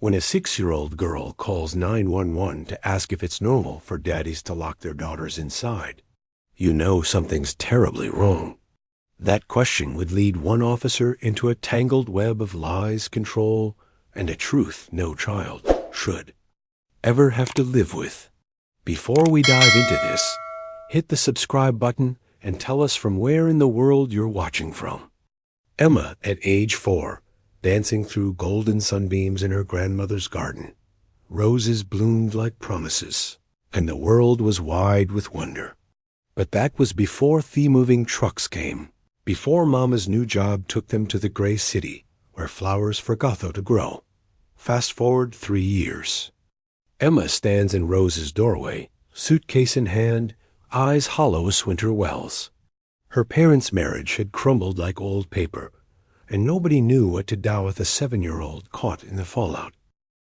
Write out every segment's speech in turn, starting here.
When a 6-year-old girl calls 911 to ask if it's normal for daddies to lock their daughters inside, you know something's terribly wrong. That question would lead one officer into a tangled web of lies, control, and a truth no child should ever have to live with. Before we dive into this, hit the subscribe button and tell us from where in the world you're watching from. Emma, at age 4, dancing through golden sunbeams in her grandmother's garden. Roses bloomed like promises, and the world was wide with wonder. But that was before the-moving trucks came, before Mama's new job took them to the gray city, where flowers forgot to grow. Fast forward 3 years. Emma stands in Rose's doorway, suitcase in hand, eyes hollow as winter wells. Her parents' marriage had crumbled like old paper, and nobody knew what to do with a 7-year-old caught in the fallout.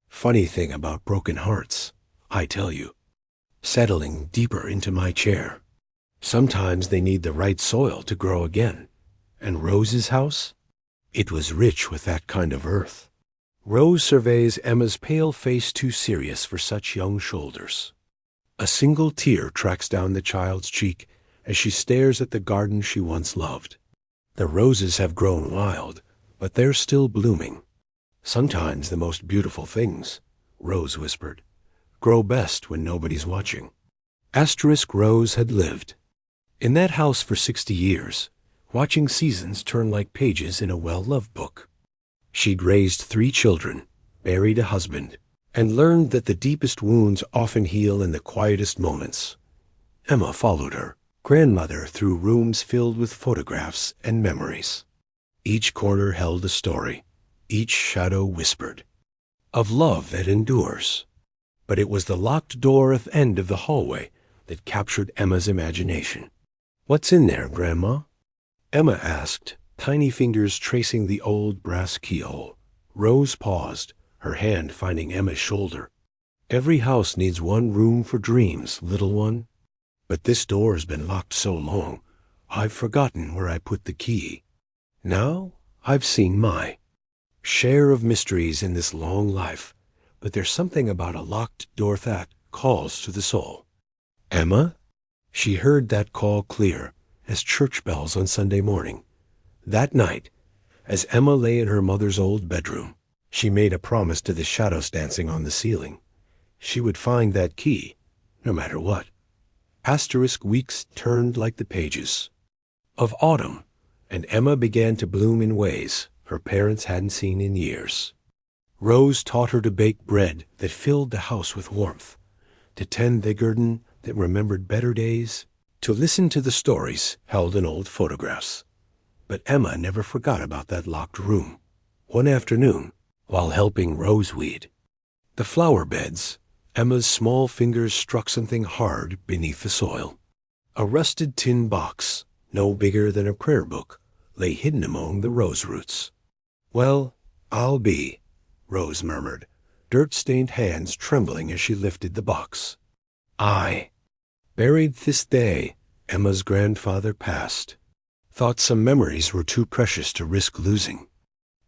Funny thing about broken hearts, I tell you. Settling deeper into my chair. Sometimes they need the right soil to grow again. And Rose's house? It was rich with that kind of earth. Rose surveys Emma's pale face, too serious for such young shoulders. A single tear tracks down the child's cheek as she stares at the garden she once loved. The roses have grown wild, but they're still blooming. Sometimes the most beautiful things, Rose whispered, grow best when nobody's watching. Rose had lived in that house for 60 years, watching seasons turn like pages in a well-loved book. She'd raised 3 children, buried a husband, and learned that the deepest wounds often heal in the quietest moments. Emma followed her grandmother through rooms filled with photographs and memories. Each corner held a story, each shadow whispered, of love that endures. But it was the locked door at the end of the hallway that captured Emma's imagination. "What's in there, Grandma?" Emma asked, tiny fingers tracing the old brass keyhole. Rose paused, her hand finding Emma's shoulder. "Every house needs one room for dreams, little one. But this door's been locked so long, I've forgotten where I put the key. Now I've seen my share of mysteries in this long life, but there's something about a locked door that calls to the soul." "Emma?" She heard that call clear as church bells on Sunday morning. That night, as Emma lay in her mother's old bedroom, she made a promise to the shadows dancing on the ceiling. She would find that key, no matter what. Weeks turned like the pages of autumn, and Emma began to bloom in ways her parents hadn't seen in years. Rose taught her to bake bread that filled the house with warmth, to tend the garden that remembered better days, to listen to the stories held in old photographs. But Emma never forgot about that locked room. One afternoon, while helping Rose weed the flower beds, Emma's small fingers struck something hard beneath the soil. A rusted tin box, no bigger than a prayer book, lay hidden among the rose roots. "Well, I'll be," Rose murmured, dirt-stained hands trembling as she lifted the box. "I." Buried this day, Emma's grandfather passed. Thought some memories were too precious to risk losing.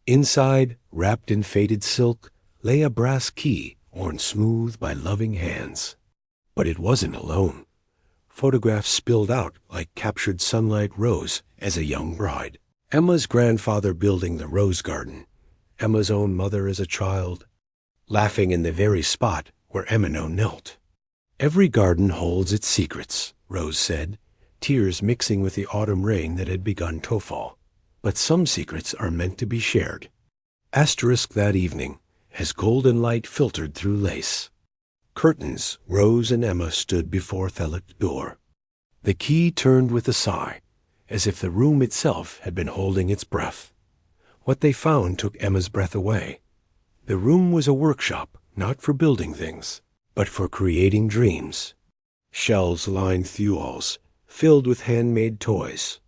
Inside, wrapped in faded silk, lay a brass key worn smooth by loving hands. But it wasn't alone. Photographs spilled out like captured sunlight rose as a young bride. Emma's grandfather building the rose garden. Emma's own mother as a child, laughing in the very spot where Emma knelt. "Every garden holds its secrets," Rose said, tears mixing with the autumn rain that had begun to fall. "But some secrets are meant to be shared." That evening, as golden light filtered through lace curtains, Rose and Emma stood before the locked door. The key turned with a sigh, as if the room itself had been holding its breath. What they found took Emma's breath away. The room was a workshop, not for building things, but for creating dreams. Shelves lined the walls, filled with handmade toys,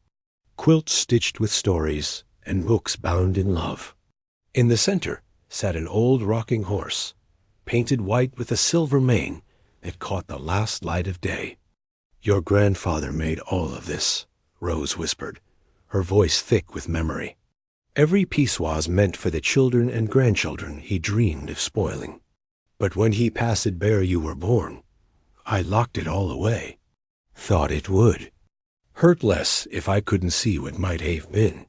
quilts stitched with stories, and books bound in love. In the center sat an old rocking horse, painted white with a silver mane that caught the last light of day. "Your grandfather made all of this," Rose whispered, her voice thick with memory. Every piece was meant for the children and grandchildren he dreamed of spoiling. But when he passed it bare you were born, I locked it all away. Thought it would. Hurt less if I couldn't see what might have been.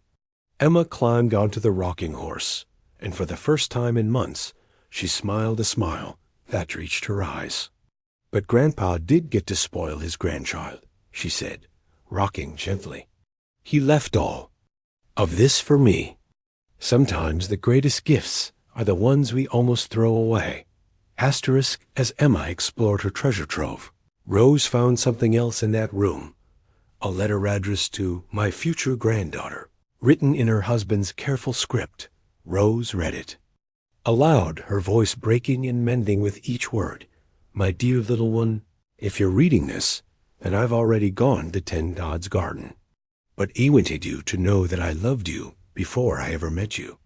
Emma climbed onto the rocking horse, and for the first time in months, she smiled a smile that reached her eyes. But Grandpa did get to spoil his grandchild, she said, rocking gently. He left all of this for me. Sometimes the greatest gifts are the ones we almost throw away. Asterisk as Emma explored her treasure trove. Rose found something else in that room. A letter addressed to my future granddaughter, written in her husband's careful script. Rose read it. Aloud, her voice breaking and mending with each word. My dear little one, if you're reading this, then I've already gone to tend God's garden. But I wanted you to know that I loved you before I ever met you.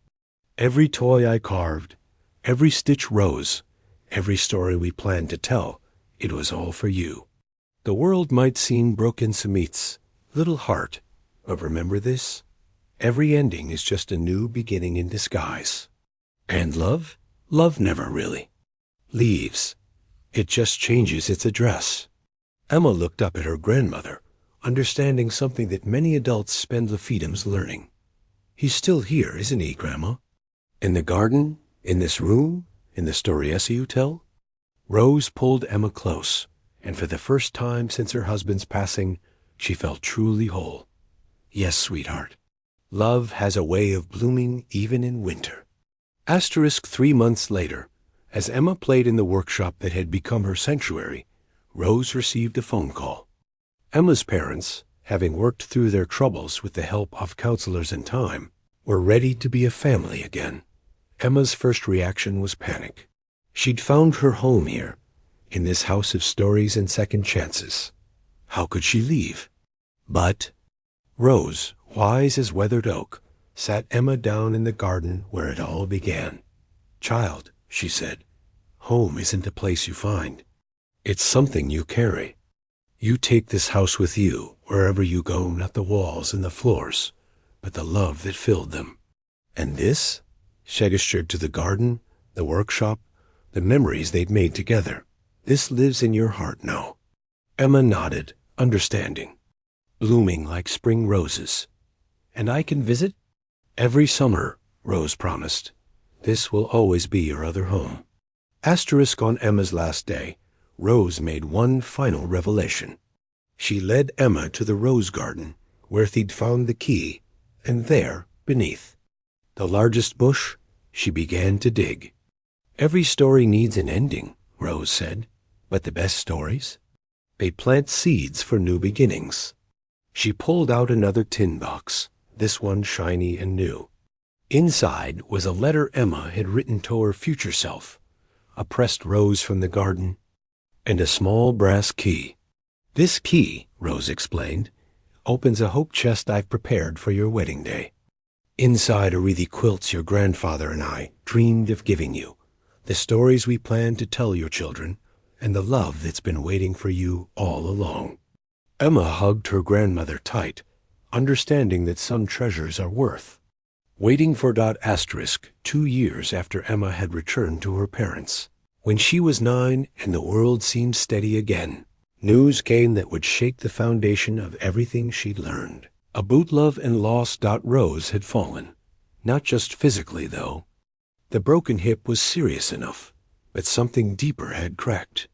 Every toy I carved, every stitch rose, every story we planned to tell, it was all for you. The world might seem broken Samit's little heart, but remember this, every ending is just a new beginning in disguise. And love? Love never really leaves. It just changes its address. Emma looked up at her grandmother, understanding something that many adults spend lefidums learning. He's still here, isn't he, Grandma? In the garden? In this room? In the stories you tell? Rose pulled Emma close, and for the first time since her husband's passing, she felt truly whole. Yes, sweetheart. Love has a way of blooming even in winter. 3 months later, as Emma played in the workshop that had become her sanctuary, Rose received a phone call. Emma's parents, having worked through their troubles with the help of counselors and time, were ready to be a family again. Emma's first reaction was panic. She'd found her home here, in this house of stories and second chances. How could she leave? But Rose, wise as weathered oak, sat Emma down in the garden where it all began. Child, she said, home isn't a place you find. It's something you carry. You take this house with you wherever you go, not the walls and the floors, but the love that filled them. And this? She gestured to the garden, the workshop, the memories they'd made together. This lives in your heart now. Emma nodded, understanding. Blooming like spring roses. And I can visit? Every summer, Rose promised. This will always be your other home. Asterisk on Emma's last day, Rose made one final revelation. She led Emma to the rose garden, where they'd found the key, and there, beneath the largest bush, she began to dig. Every story needs an ending, Rose said, but the best stories? They plant seeds for new beginnings. She pulled out another tin box, this one shiny and new. Inside was a letter Emma had written to her future self, a pressed rose from the garden, and a small brass key. This key, Rose explained, opens a hope chest I've prepared for your wedding day. Inside are wreathy quilts your grandfather and I dreamed of giving you, the stories we plan to tell your children, and the love that's been waiting for you all along. Emma hugged her grandmother tight, understanding that some treasures are worth waiting for. 2 years after Emma had returned to her parents. When she was 9 and the world seemed steady again, news came that would shake the foundation of everything she'd learned. A bootloved and lost. Rose had fallen. Not just physically, though. The broken hip was serious enough, but something deeper had cracked.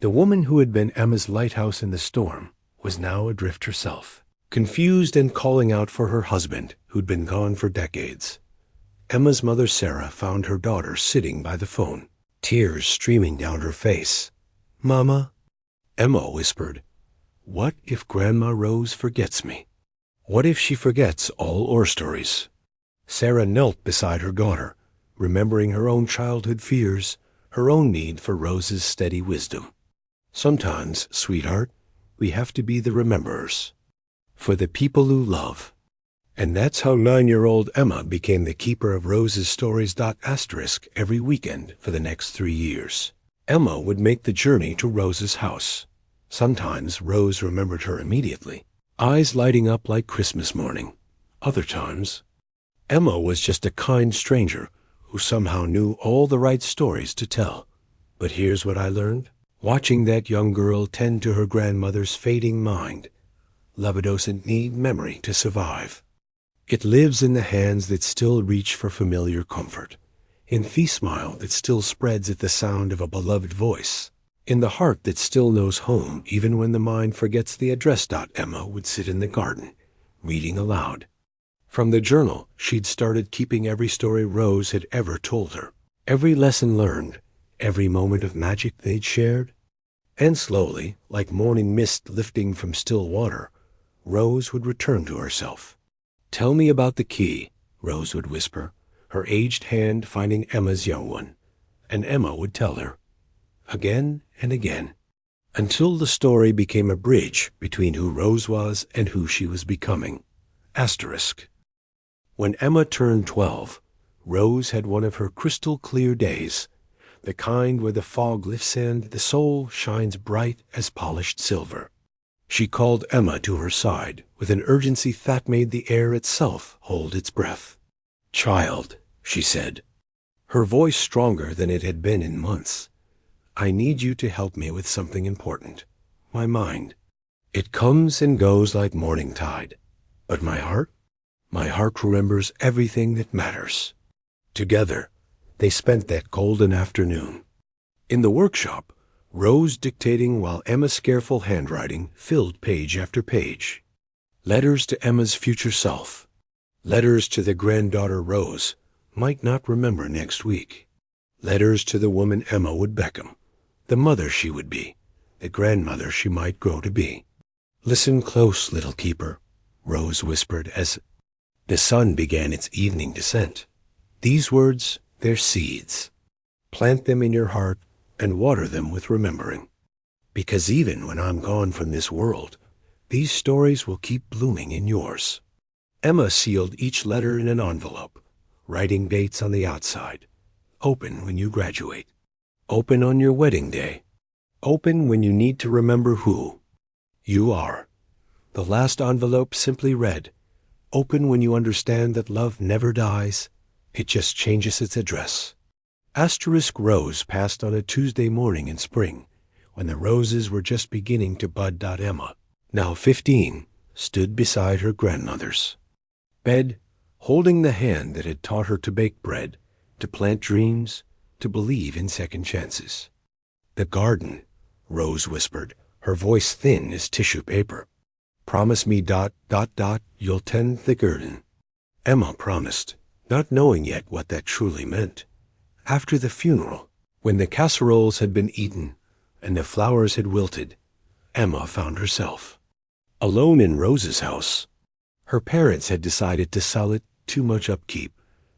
The woman who had been Emma's lighthouse in the storm was now adrift herself, confused and calling out for her husband, who'd been gone for decades. Emma's mother, Sarah, found her daughter sitting by the phone, tears streaming down her face. Mama, Emma whispered, what if Grandma Rose forgets me? What if she forgets all our stories? Sarah knelt beside her daughter, remembering her own childhood fears, her own need for Rose's steady wisdom. Sometimes, sweetheart, we have to be the rememberers for the people who love. And that's how 9-year-old Emma became the keeper of Rose's stories. Every weekend for the next 3 years. Emma would make the journey to Rose's house. Sometimes Rose remembered her immediately, eyes lighting up like Christmas morning. Other times, Emma was just a kind stranger who somehow knew all the right stories to tell. But here's what I learned. Watching that young girl tend to her grandmother's fading mind, love doesn't need memory to survive. It lives in the hands that still reach for familiar comfort, in the smile that still spreads at the sound of a beloved voice, in the heart that still knows home even when the mind forgets the address. Emma would sit in the garden, reading aloud. From the journal she'd started keeping every story Rose had ever told her, every lesson learned, every moment of magic they'd shared. And slowly, like morning mist lifting from still water, Rose would return to herself. "Tell me about the key," Rose would whisper, her aged hand finding Emma's young one. And Emma would tell her, again and again, until the story became a bridge between who Rose was and who she was becoming. Asterisk. When Emma turned 12, Rose had one of her crystal-clear days, the kind where the fog lifts and the soul shines bright as polished silver. She called Emma to her side with an urgency that made the air itself hold its breath. "Child," she said, her voice stronger than it had been in months, "I need you to help me with something important. My mind. It comes and goes like morning tide. But my heart remembers everything that matters." Together, they spent that golden afternoon. In the workshop, Rose dictating while Emma's careful handwriting filled page after page. Letters to Emma's future self. Letters to the granddaughter Rose might not remember next week. Letters to the woman Emma would become, the mother she would be, the grandmother she might grow to be. "Listen close, little keeper," Rose whispered as the sun began its evening descent. "These words, they're seeds. Plant them in your heart and water them with remembering. Because even when I'm gone from this world, these stories will keep blooming in yours." Emma sealed each letter in an envelope, writing dates on the outside. Open when you graduate. Open on your wedding day. Open when you need to remember who you are. The last envelope simply read, "Open when you understand that love never dies. It just changes its address." Asterisk Rose passed on a Tuesday morning in spring, when the roses were just beginning to bud. Emma, now 15, stood beside her grandmother's bed, holding the hand that had taught her to bake bread, to plant dreams, to believe in second chances. "The garden," Rose whispered, her voice thin as tissue paper. "Promise me ... you'll tend the garden." Emma promised, not knowing yet what that truly meant. After the funeral, when the casseroles had been eaten and the flowers had wilted, Emma found herself alone in Rose's house. Her parents had decided to sell it, too much upkeep,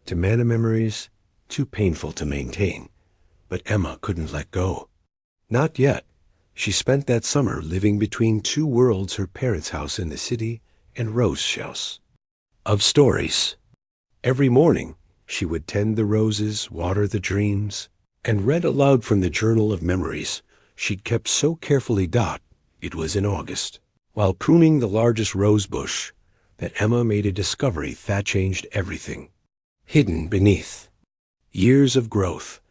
too many memories, too painful to maintain. But Emma couldn't let go. Not yet. She spent that summer living between two worlds, her parents' house in the city and Rose's house of stories. Every morning, she would tend the roses, water the dreams, and read aloud from the journal of memories she'd kept so carefully. It was in August, while pruning the largest rose bush, that Emma made a discovery that changed everything. Hidden beneath years of growth,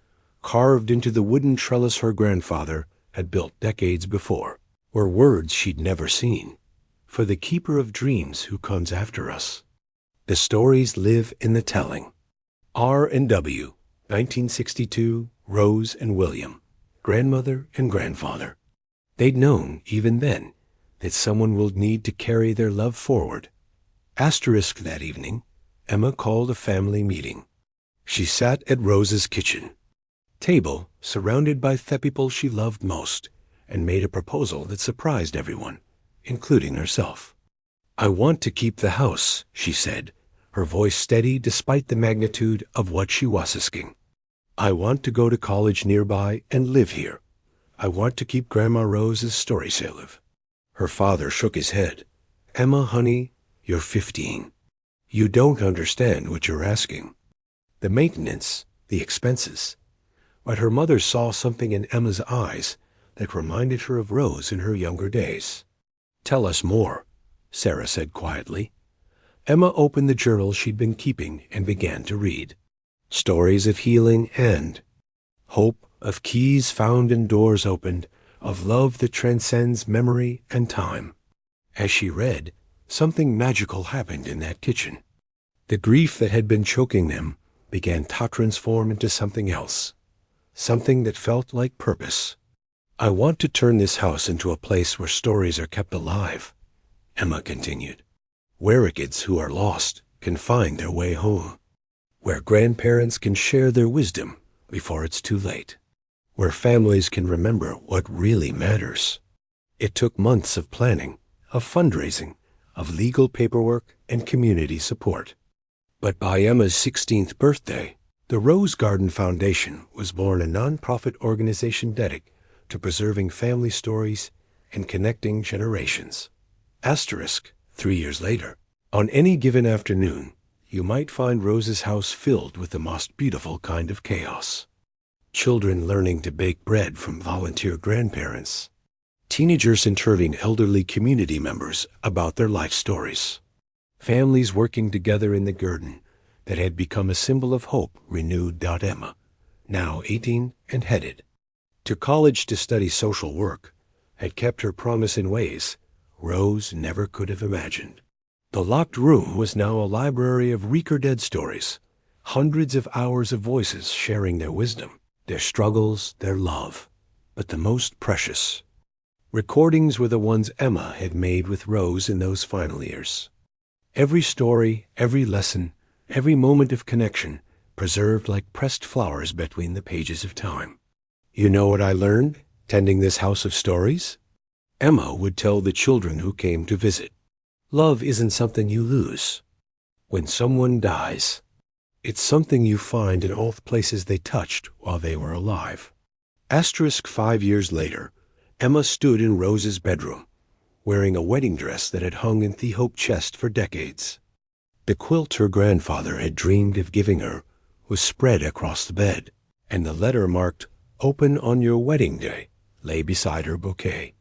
carved into the wooden trellis her grandfather had built decades before, were words she'd never seen. "For the keeper of dreams who comes after us." The stories live in the telling. R&W, 1962, Rose and William, grandmother and grandfather. They'd known, even then, that someone will need to carry their love forward. Asterisk that evening, Emma called a family meeting. She sat at Rose's kitchen table, surrounded by the people she loved most, and made a proposal that surprised everyone, including herself. "I want to keep the house," she said, her voice steady despite the magnitude of what she was asking. "I want to go to college nearby and live here. I want to keep Grandma Rose's story alive." Her father shook his head. "Emma, honey, you're 15. You don't understand what you're asking. The maintenance, the expenses." But her mother saw something in Emma's eyes that reminded her of Rose in her younger days. "Tell us more," Sarah said quietly. Emma opened the journal she'd been keeping and began to read. Stories of healing and hope, of keys found and doors opened, of love that transcends memory and time. As she read, something magical happened in that kitchen. The grief that had been choking them began to transform into something else, something that felt like purpose. I want to turn this house into a place where stories are kept alive, Emma continued, where kids who are lost can find their way home, where grandparents can share their wisdom before it's too late, where families can remember what really matters. It took months of planning, of fundraising, of legal paperwork and community support. But by Emma's 16th birthday, the Rose Garden Foundation was born, a nonprofit organization dedicated to preserving family stories and connecting generations. Asterisk, 3 years later, on any given afternoon, you might find Rose's house filled with the most beautiful kind of chaos. Children learning to bake bread from volunteer grandparents. Teenagers interviewing elderly community members about their life stories. Families working together in the garden that had become a symbol of hope renewed. Emma, now 18 and headed to college to study social work, had kept her promise in ways Rose never could have imagined. The locked room was now a library of recorded stories, hundreds of hours of voices sharing their wisdom, their struggles, their love, but the most precious recordings were the ones Emma had made with Rose in those final years. Every story, every lesson, every moment of connection, preserved like pressed flowers between the pages of time. You know what I learned, tending this house of stories? Emma would tell the children who came to visit. Love isn't something you lose. When someone dies, it's something you find in all the places they touched while they were alive. Asterisk 5 years later, Emma stood in Rose's bedroom, wearing a wedding dress that had hung in the hope chest for decades. The quilt her grandfather had dreamed of giving her was spread across the bed, and the letter marked "Open on your wedding day" lay beside her bouquet.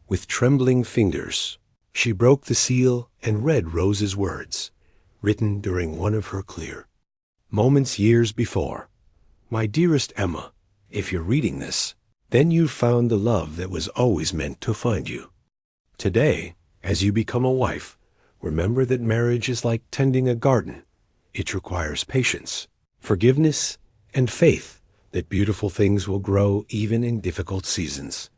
With trembling fingers, she broke the seal and read Rose's words, written during one of her clear moments years before. My dearest Emma, if you're reading this, then you've found the love that was always meant to find you. Today, as you become a wife, remember that marriage is like tending a garden. It requires patience, forgiveness, and faith that beautiful things will grow even in difficult seasons.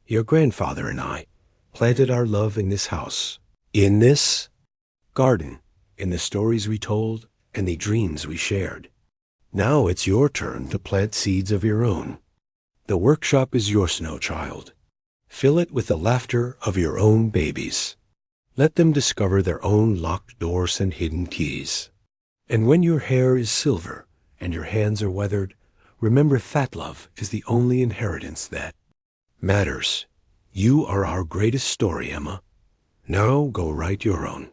Your grandfather and I planted our love in this house, in this garden, in the stories we told and the dreams we shared. Now it's your turn to plant seeds of your own. The workshop is your snow child. Fill it with the laughter of your own babies. Let them discover their own locked doors and hidden keys. And when your hair is silver and your hands are weathered, remember that love is the only inheritance that matters. You are our greatest story, Emma. Now go write your own.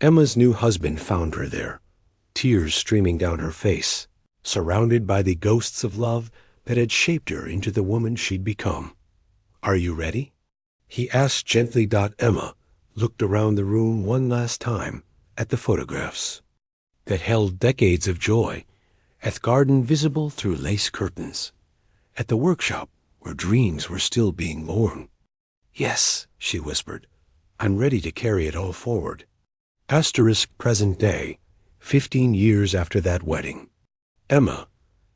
Emma's new husband found her there, tears streaming down her face, surrounded by the ghosts of love that had shaped her into the woman she'd become. Are you ready? He asked gently. Emma looked around the room one last time at the photographs that held decades of joy, at the garden visible through lace curtains, at the workshop where dreams were still being born. Yes, she whispered, I'm ready to carry it all forward. Asterisk present day, 15 years after that wedding. Emma,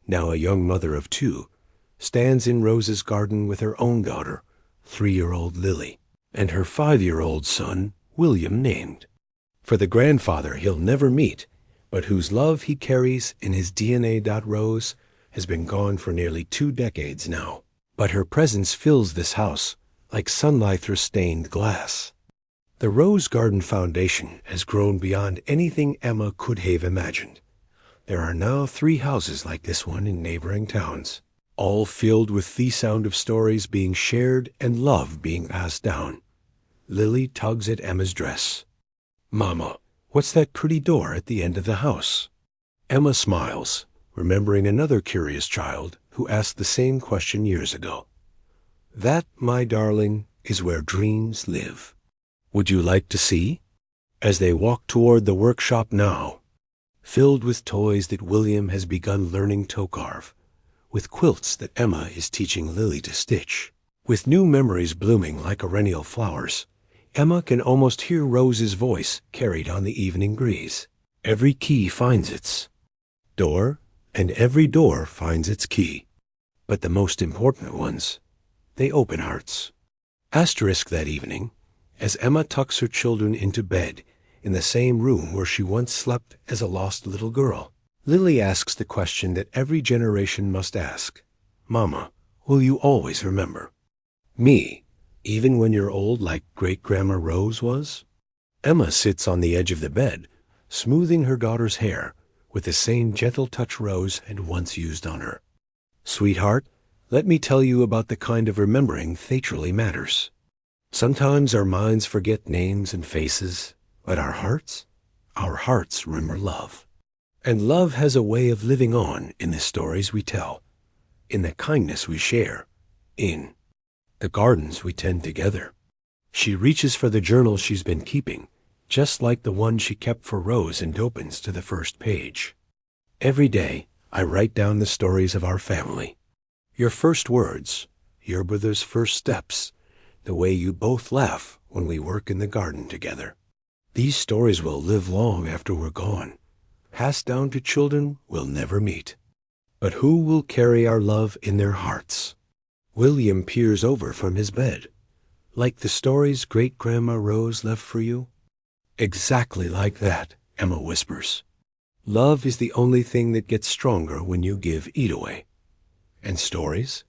now a young mother of 2, stands in Rose's garden with her own daughter, 3-year-old Lily, and her 5-year-old son, William named, for the grandfather he'll never meet, but whose love he carries in his DNA. Rose has been gone for nearly 2 decades now, but her presence fills this house like sunlight through stained glass. The Rose Garden Foundation has grown beyond anything Emma could have imagined. There are now 3 houses like this one in neighboring towns, all filled with the sound of stories being shared and love being passed down. Lily tugs at Emma's dress. Mama, what's that pretty door at the end of the house? Emma smiles, remembering another curious child who asked the same question years ago. That, my darling, is where dreams live. Would you like to see? As they walk toward the workshop now, filled with toys that William has begun learning to carve, with quilts that Emma is teaching Lily to stitch, with new memories blooming like perennial flowers, Emma can almost hear Rose's voice carried on the evening breeze. Every key finds its door, and every door finds its key. But the most important ones, they open hearts. Asterisk that evening, as Emma tucks her children into bed in the same room where she once slept as a lost little girl, Lily asks the question that every generation must ask. Mama, will you always remember me, even when you're old like Great-Grandma Rose was? Emma sits on the edge of the bed, smoothing her daughter's hair with the same gentle touch Rose had once used on her. Sweetheart, let me tell you about the kind of remembering that truly matters. Sometimes our minds forget names and faces, but our hearts remember love. And love has a way of living on in the stories we tell, in the kindness we share, in the gardens we tend together. She reaches for the journal she's been keeping, just like the one she kept for Rose, and opens to the first page. Every day, I write down the stories of our family. Your first words, your brother's first steps, the way you both laugh when we work in the garden together. These stories will live long after we're gone, passed down to children we'll never meet. But who will carry our love in their hearts? William peers over from his bed. Like the stories Great-Grandma Rose left for you? Exactly like that, Emma whispers. Love is the only thing that gets stronger when you give it away. And stories?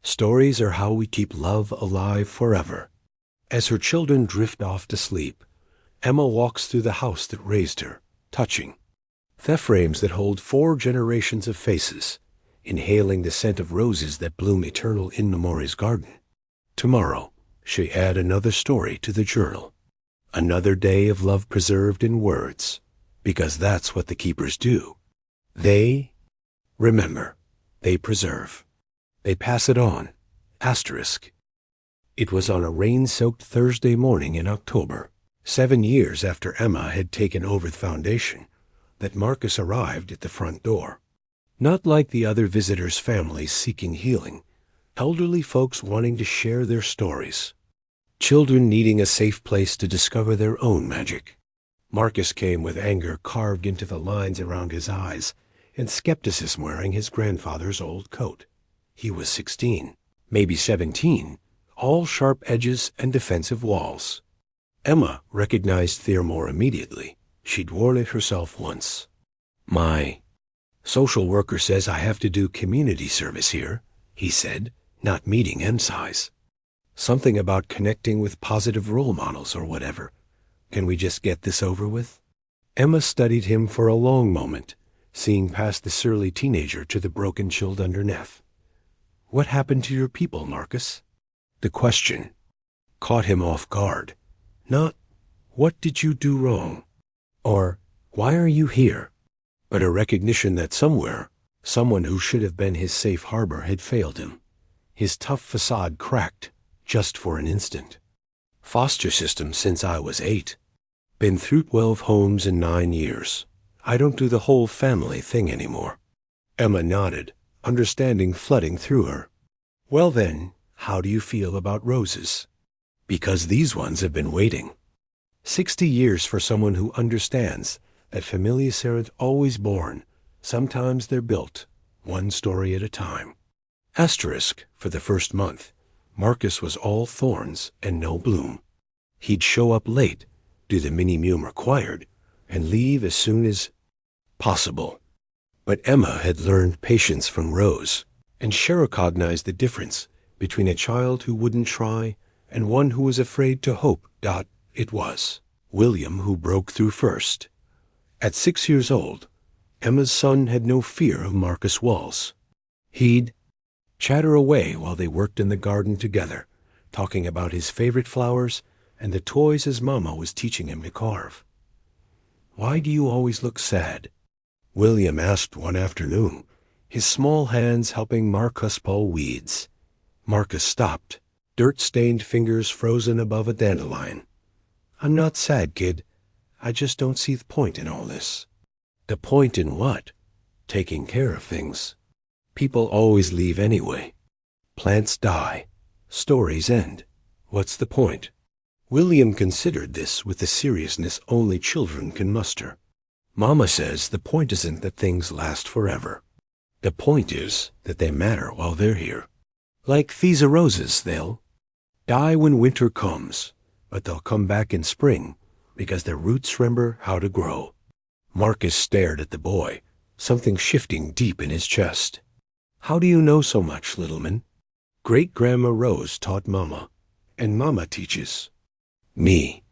Stories are how we keep love alive forever. As her children drift off to sleep, Emma walks through the house that raised her, touching the frames that hold 4 generations of faces, inhaling the scent of roses that bloom eternal in Memoria's garden. Tomorrow, she add another story to the journal. Another day of love preserved in words, because that's what the keepers do. They remember, they preserve, they pass it on. Asterisk. It was on a rain-soaked Thursday morning in October, 7 years after Emma had taken over the foundation, that Marcus arrived at the front door. Not like the other visitors' families seeking healing, elderly folks wanting to share their stories, children needing a safe place to discover their own magic. Marcus came with anger carved into the lines around his eyes and skepticism wearing his grandfather's old coat. He was 16, maybe 17, all sharp edges and defensive walls. Emma recognized Theomore immediately. She'd worn it herself once. My social worker says I have to do community service here, he said, not meeting Em's size. Something about connecting with positive role models or whatever. Can we just get this over with? Emma studied him for a long moment, seeing past the surly teenager to the broken chilled underneath. What happened to your people, Marcus? The question caught him off guard. Not, what did you do wrong? Or, why are you here? But a recognition that somewhere, someone who should have been his safe harbor had failed him. His tough facade cracked, just for an instant. Foster system since I was 8. Been through 12 homes in 9 years. I don't do the whole family thing anymore. Emma nodded, understanding flooding through her. Well then, how do you feel about roses? Because these ones have been waiting. 60 years for someone who understands that families aren't always born. Sometimes they're built, one story at a time. Asterisk, for the first month, Marcus was all thorns and no bloom. He'd show up late, do the minimum required, and leave as soon as possible. But Emma had learned patience from Rose, and she recognized the difference between a child who wouldn't try and one who was afraid to hope. It was William who broke through first. At 6 years old, Emma's son had no fear of Marcus' walls. He'd chatter away while they worked in the garden together, talking about his favorite flowers and the toys his mama was teaching him to carve. Why do you always look sad? William asked one afternoon, his small hands helping Marcus pull weeds. Marcus stopped, dirt-stained fingers frozen above a dandelion. I'm not sad, kid. I just don't see the point in all this. The point in what? Taking care of things. People always leave anyway. Plants die. Stories end. What's the point? William considered this with the seriousness only children can muster. Mama says the point isn't that things last forever. The point is that they matter while they're here. Like these roses, they'll die when winter comes, but they'll come back in spring because their roots remember how to grow. Marcus stared at the boy, something shifting deep in his chest. How do you know so much, little man? Great-Grandma Rose taught Mama, and Mama teaches me.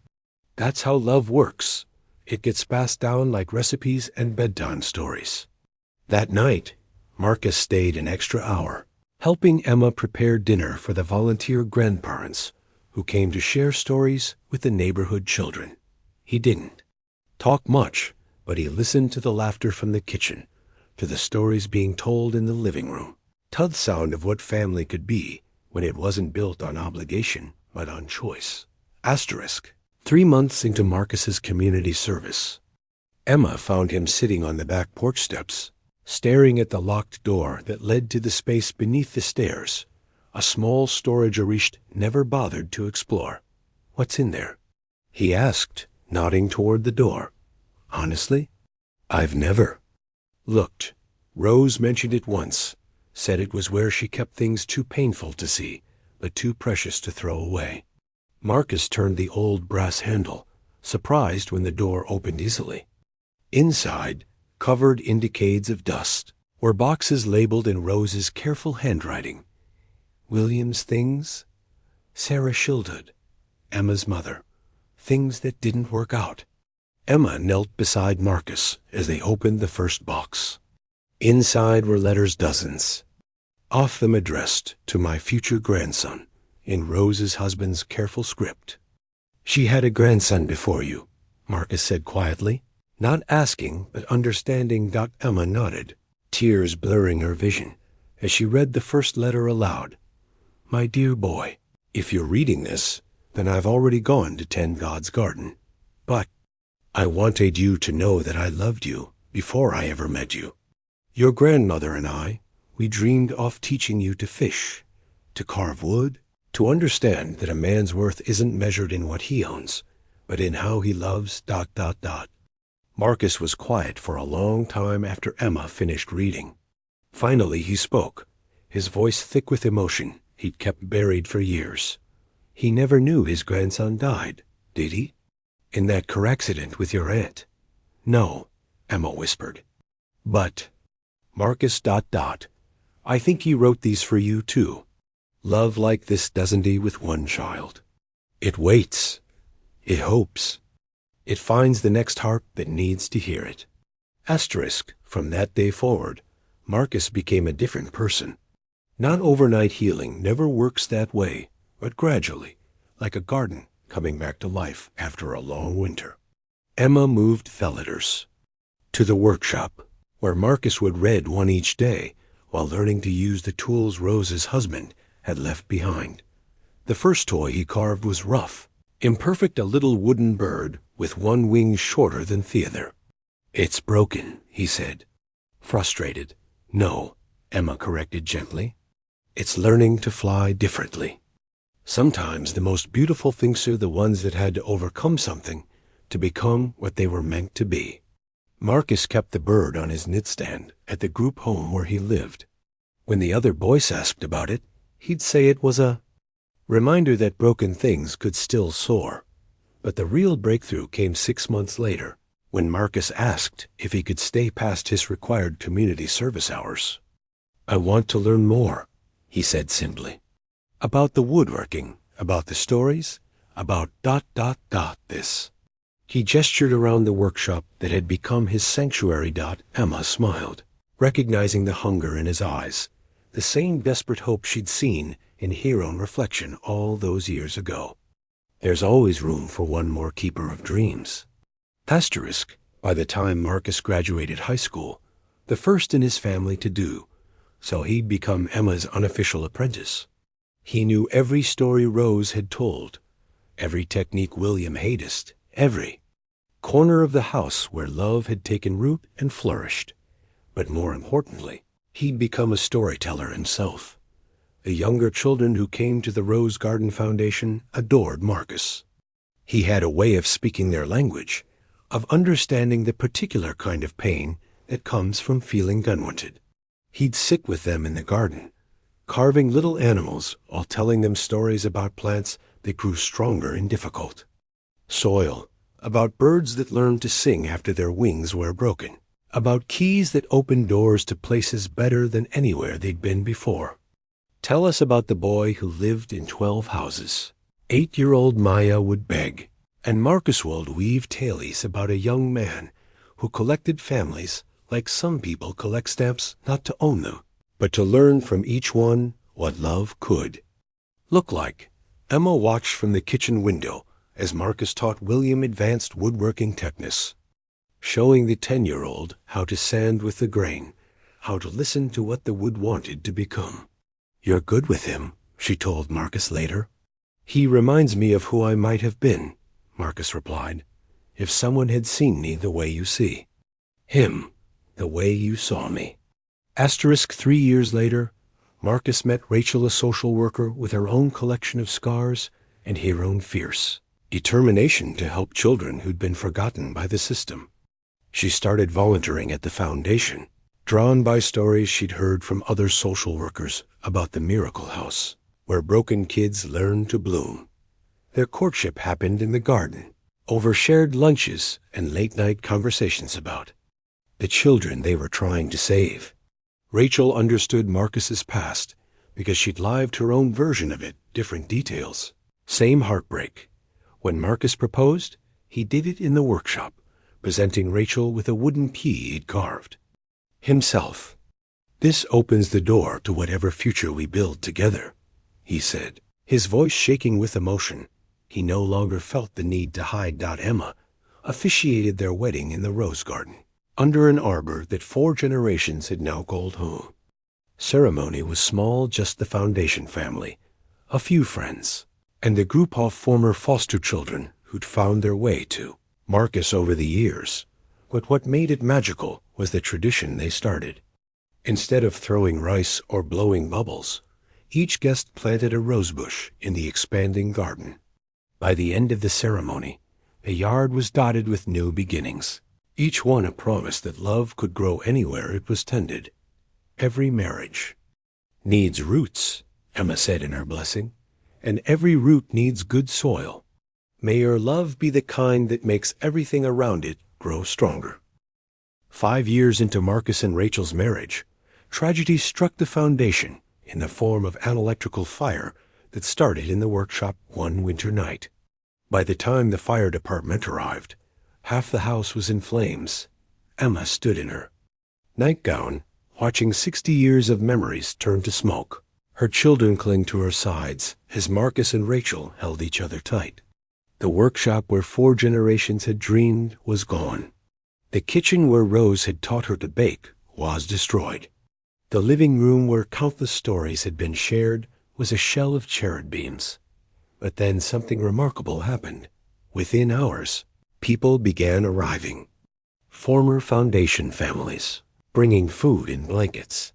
That's how love works. It gets passed down like recipes and bedtime stories. That night, Marcus stayed an extra hour, helping Emma prepare dinner for the volunteer grandparents who came to share stories with the neighborhood children. He didn't talk much, but he listened to the laughter from the kitchen, to the stories being told in the living room, to the sound of what family could be when it wasn't built on obligation but on choice. Asterisk. 3 months into Marcus's community service, Emma found him sitting on the back porch steps, staring at the locked door that led to the space beneath the stairs, a small storage Arisht never bothered to explore. What's in there? He asked, nodding toward the door. Honestly, I've never looked. Rose mentioned it once, said it was where she kept things too painful to see, but too precious to throw away. Marcus turned the old brass handle, surprised when the door opened easily. Inside, covered in decades of dust, were boxes labeled in Rose's careful handwriting. William's things, Sarah Schildhood, Emma's mother, things that didn't work out. Emma knelt beside Marcus as they opened the first box. Inside were letters dozens, off them addressed to my future grandson, in Rose's husband's careful script. She had a grandson before you, Marcus said quietly, not asking but understanding. Emma nodded, tears blurring her vision as she read the first letter aloud. My dear boy, if you're reading this, then I've already gone to tend God's garden. But I wanted you to know that I loved you before I ever met you. Your grandmother and I, we dreamed of teaching you to fish, to carve wood, to understand that a man's worth isn't measured in what he owns, but in how he loves. Marcus was quiet for a long time after Emma finished reading. Finally he spoke, his voice thick with emotion he'd kept buried for years. He never knew his grandson died, did he? In that car accident with your aunt? No, Emma whispered. But, Marcus. I think he wrote these for you too. Love like this doesn't end with one child. It waits. It hopes. It finds the next heart that needs to hear it. Asterisk. From that day forward, Marcus became a different person. Not overnight healing never works that way, but gradually, like a garden coming back to life after a long winter. Emma moved Fellaters to the workshop, where Marcus would read one each day while learning to use the tools Rose's husband had left behind. The first toy he carved was rough, imperfect, a little wooden bird with one wing shorter than the other. It's broken, he said. Frustrated. No, Emma corrected gently. It's learning to fly differently. Sometimes the most beautiful things are the ones that had to overcome something to become what they were meant to be. Marcus kept the bird on his knitstand at the group home where he lived. When the other boys asked about it, he'd say it was a reminder that broken things could still soar. But the real breakthrough came 6 months later, when Marcus asked if he could stay past his required community service hours. I want to learn more, he said simply. About the woodworking, about the stories, about this. He gestured around the workshop that had become his sanctuary. Emma smiled, recognizing the hunger in his eyes, the same desperate hope she'd seen in her own reflection all those years ago. There's always room for one more keeper of dreams. Asterisk. By the time Marcus graduated high school, the first in his family to do, so he'd become Emma's unofficial apprentice. He knew every story Rose had told, every technique William hated, every. corner of the house where love had taken root and flourished. But more importantly, he'd become a storyteller himself. The younger children who came to the Rose Garden Foundation adored Marcus. He had a way of speaking their language, of understanding the particular kind of pain that comes from feeling unwanted. He'd sit with them in the garden, carving little animals while telling them stories about plants that grew stronger and difficult. Soil, about birds that learned to sing after their wings were broken. About keys that opened doors to places better than anywhere they'd been before. Tell us about the boy who lived in 12 houses. 8-year-old Maya would beg, and Marcus would weave tales about a young man who collected families like some people collect stamps not to own them, but to learn from each one what love could look like. Emma watched from the kitchen window as Marcus taught William advanced woodworking techniques, showing the 10-year-old how to sand with the grain, how to listen to what the wood wanted to become. "You're good with him," she told Marcus later. "He reminds me of who I might have been," Marcus replied, "if someone had seen me the way you see him, the way you saw me." 3 years later, Marcus met Rachel, a social worker with her own collection of scars and her own fierce determination to help children who'd been forgotten by the system. She started volunteering at the foundation, drawn by stories she'd heard from other social workers about the Miracle House, where broken kids learned to bloom. Their courtship happened in the garden, over shared lunches and late-night conversations about the children they were trying to save. Rachel understood Marcus's past because she'd lived her own version of it, different details. Same heartbreak. When Marcus proposed, he did it in the workshop, presenting Rachel with a wooden key he'd carved himself. "This opens the door to whatever future we build together," he said, his voice shaking with emotion. He no longer felt the need to hide. Emma officiated their wedding in the rose garden, under an arbor that 4 generations had now called home. Ceremony was small, just the foundation family, a few friends, and a group of former foster children who'd found their way to Marcus over the years. But what made it magical was the tradition they started. Instead of throwing rice or blowing bubbles, each guest planted a rose bush in the expanding garden. By the end of the ceremony, the yard was dotted with new beginnings, each one a promise that love could grow anywhere it was tended. "Every marriage needs roots," Emma said in her blessing, "and every root needs good soil. May your love be the kind that makes everything around it grow stronger." 5 years into Marcus and Rachel's marriage, tragedy struck the foundation in the form of an electrical fire that started in the workshop one winter night. By the time the fire department arrived, half the house was in flames. Emma stood in her nightgown, watching 60 years of memories turn to smoke. Her children clung to her sides as Marcus and Rachel held each other tight. The workshop where 4 generations had dreamed was gone. The kitchen where Rose had taught her to bake was destroyed. The living room where countless stories had been shared was a shell of cherub beams. But then something remarkable happened. Within hours, people began arriving. Former foundation families, bringing food and blankets.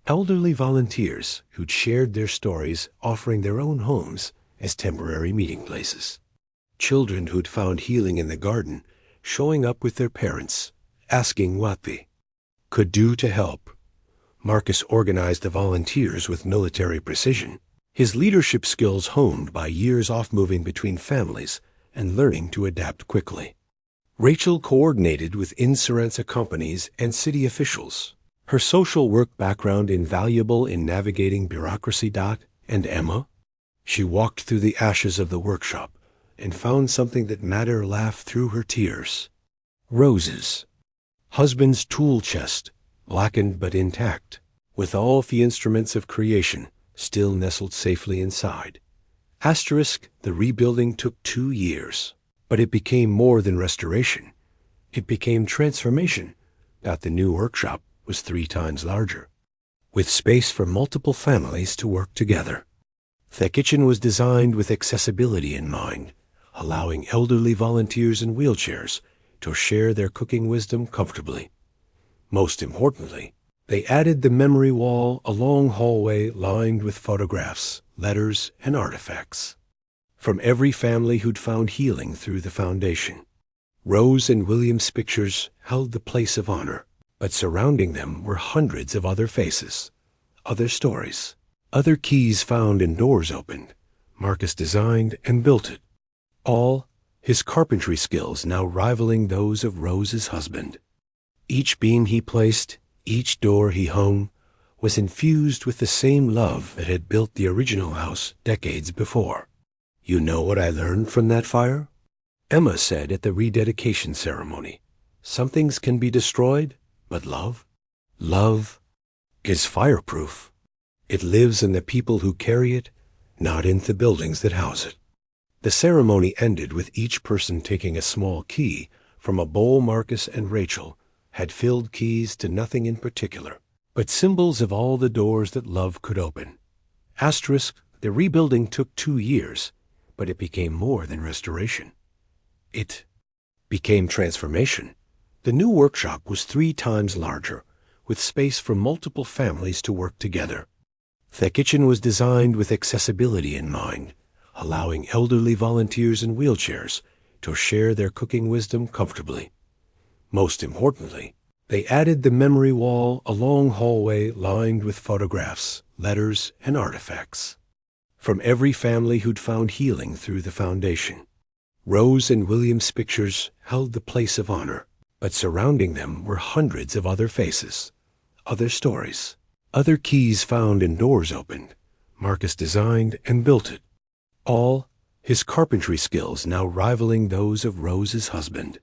Elderly volunteers who'd shared their stories, offering their own homes as temporary meeting places. Children who'd found healing in the garden, showing up with their parents, asking what they could do to help. Marcus organized the volunteers with military precision, his leadership skills honed by years off moving between families and learning to adapt quickly. Rachel coordinated with insurance companies and city officials, her social work background invaluable in navigating bureaucracy. And Emma? She walked through the ashes of the workshop and found something that made her laugh through her tears. Roses. Husband's tool chest, blackened but intact, with all the instruments of creation still nestled safely inside. The rebuilding took 2 years, but it became more than restoration. It became transformation. The new workshop was 3 times larger, with space for multiple families to work together. The kitchen was designed with accessibility in mind, allowing elderly volunteers in wheelchairs to share their cooking wisdom comfortably. Most importantly, they added the memory wall, a long hallway lined with photographs, letters, and artifacts from every family who'd found healing through the foundation. Rose and William's pictures held the place of honor, but surrounding them were hundreds of other faces, other stories, other keys found and doors opened. Marcus designed and built it, all his carpentry skills now rivaling those of Rose's husband. Each beam he placed, each door he hung, was infused with the same love that had built the original house decades before. "You know what I learned from that fire?" Emma said at the rededication ceremony. "Some things can be destroyed, but love is fireproof. It lives in the people who carry it, not in the buildings that house it." The ceremony ended with each person taking a small key from a bowl. Marcus and Rachel had filled keys to nothing in particular, but symbols of all the doors that love could open. Asterisk, the rebuilding took 2 years, but it became more than restoration. It became transformation. The new workshop was 3 times larger, with space for multiple families to work together. The kitchen was designed with accessibility in mind, allowing elderly volunteers in wheelchairs to share their cooking wisdom comfortably. Most importantly, they added the memory wall, a long hallway lined with photographs, letters, and artifacts from every family who'd found healing through the foundation. Rose and William's pictures held the place of honor, but surrounding them were hundreds of other faces, other stories, other keys found and doors opened. Marcus designed and built it, all his carpentry skills now rivaling those of Rose's husband.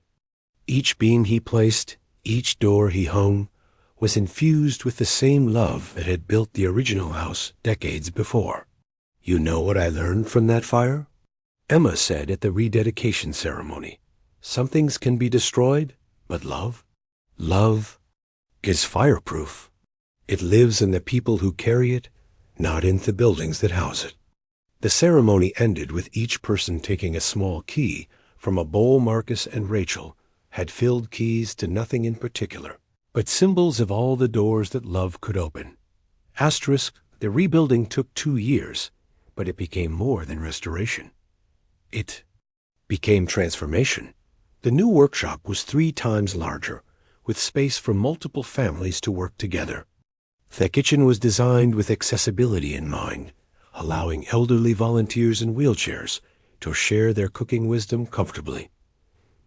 Each beam he placed, each door he hung, was infused with the same love that had built the original house decades before. "You know what I learned from that fire?" Emma said at the rededication ceremony. "Some things can be destroyed, but love is fireproof. It lives in the people who carry it, not in the buildings that house it." The ceremony ended with each person taking a small key from a bowl. Marcus and Rachel had filled keys to nothing in particular, but symbols of all the doors that love could open. Asterisk, the rebuilding took 2 years, but it became more than restoration. It became transformation. The new workshop was 3 times larger, with space for multiple families to work together. The kitchen was designed with accessibility in mind, allowing elderly volunteers in wheelchairs to share their cooking wisdom comfortably.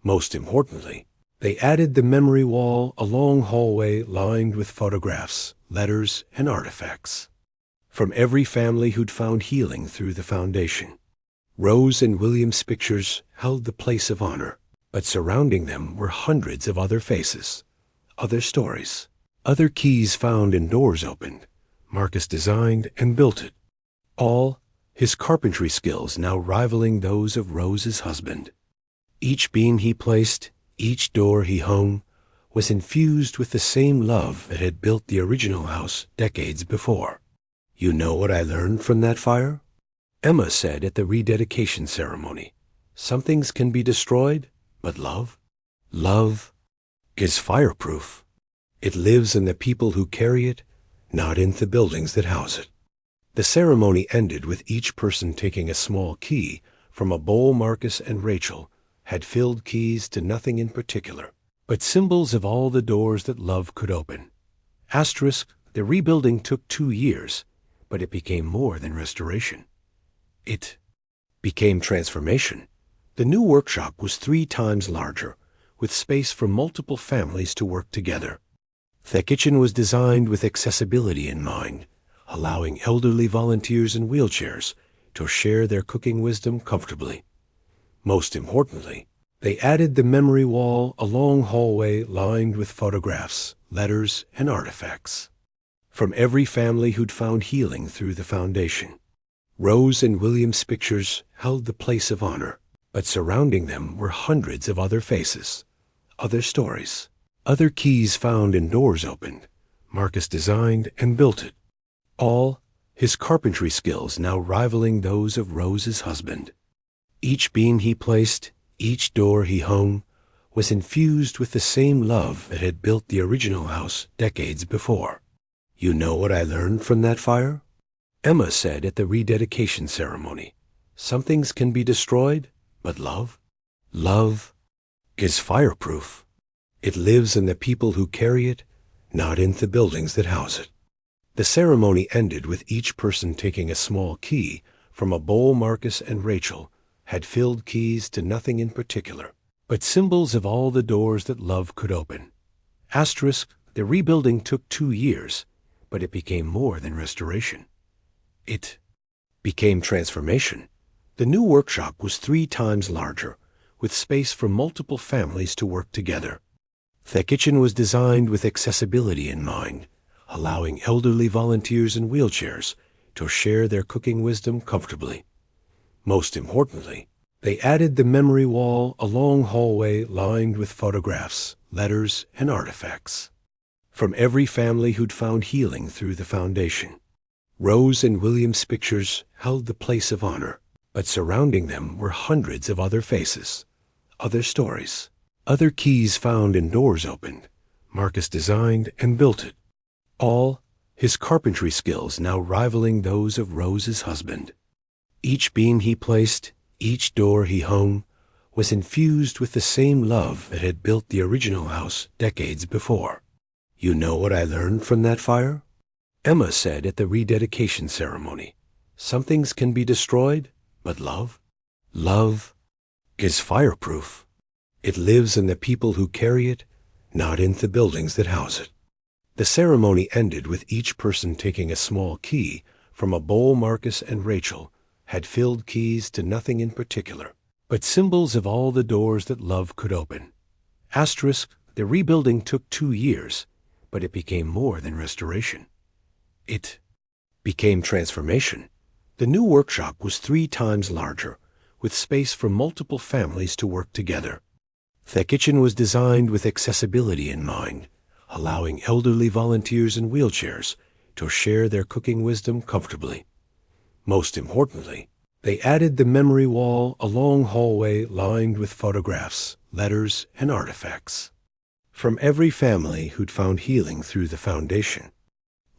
Most importantly, they added the memory wall, a long hallway lined with photographs, letters, and artifacts from every family who'd found healing through the foundation. Rose and William's pictures held the place of honor, but surrounding them were hundreds of other faces, other stories, other keys found and doors opened. Marcus designed and built it, all his carpentry skills now rivaling those of Rose's husband. Each beam he placed, each door he hung, was infused with the same love that had built the original house decades before. "You know what I learned from that fire?" Emma said at the rededication ceremony. "Some things can be destroyed, but love is fireproof. It lives in the people who carry it, not in the buildings that house it." The ceremony ended with each person taking a small key from a bowl. Marcus and Rachel had filled keys to nothing in particular, but symbols of all the doors that love could open. Asterisk, the rebuilding took 2 years, but it became more than restoration. It became transformation. The new workshop was 3 times larger, with space for multiple families to work together. The kitchen was designed with accessibility in mind, allowing elderly volunteers in wheelchairs to share their cooking wisdom comfortably. Most importantly, they added the memory wall, a long hallway lined with photographs, letters, and artifacts from every family who'd found healing through the foundation. Rose and William's pictures held the place of honor, but surrounding them were hundreds of other faces, other stories, other keys found and doors opened. Marcus designed and built it, all his carpentry skills now rivaling those of Rose's husband. Each beam he placed, each door he hung, was infused with the same love that had built the original house decades before. You know what I learned from that fire? Emma said at the rededication ceremony, "Some things can be destroyed, but love is fireproof. It lives in the people who carry it, not in the buildings that house it." The ceremony ended with each person taking a small key from a bowl Marcus and Rachel had filled keys to nothing in particular, but symbols of all the doors that love could open. Asterisk, the rebuilding took 2 years, but it became more than restoration. It became transformation. The new workshop was 3 times larger, with space for multiple families to work together. The kitchen was designed with accessibility in mind, allowing elderly volunteers in wheelchairs to share their cooking wisdom comfortably. Most importantly, they added the memory wall, a long hallway lined with photographs, letters, and artifacts from every family who'd found healing through the foundation. Rose and William's pictures held the place of honor, but surrounding them were hundreds of other faces, other stories, other keys found and doors opened. Marcus designed and built it. All his carpentry skills now rivaling those of Rose's husband. Each beam he placed, each door he hung, was infused with the same love that had built the original house decades before. You know what I learned from that fire? Emma said at the rededication ceremony, "Some things can be destroyed, but love is fireproof. It lives in the people who carry it, not in the buildings that house it." The ceremony ended with each person taking a small key from a bowl Marcus and Rachel had filled keys to nothing in particular, but symbols of all the doors that love could open. Asterisk, the rebuilding took 2 years, but it became more than restoration. It became transformation. The new workshop was 3 times larger, with space for multiple families to work together. The kitchen was designed with accessibility in mind, allowing elderly volunteers in wheelchairs to share their cooking wisdom comfortably. Most importantly, they added the memory wall, a long hallway lined with photographs, letters, and artifacts from every family who'd found healing through the foundation.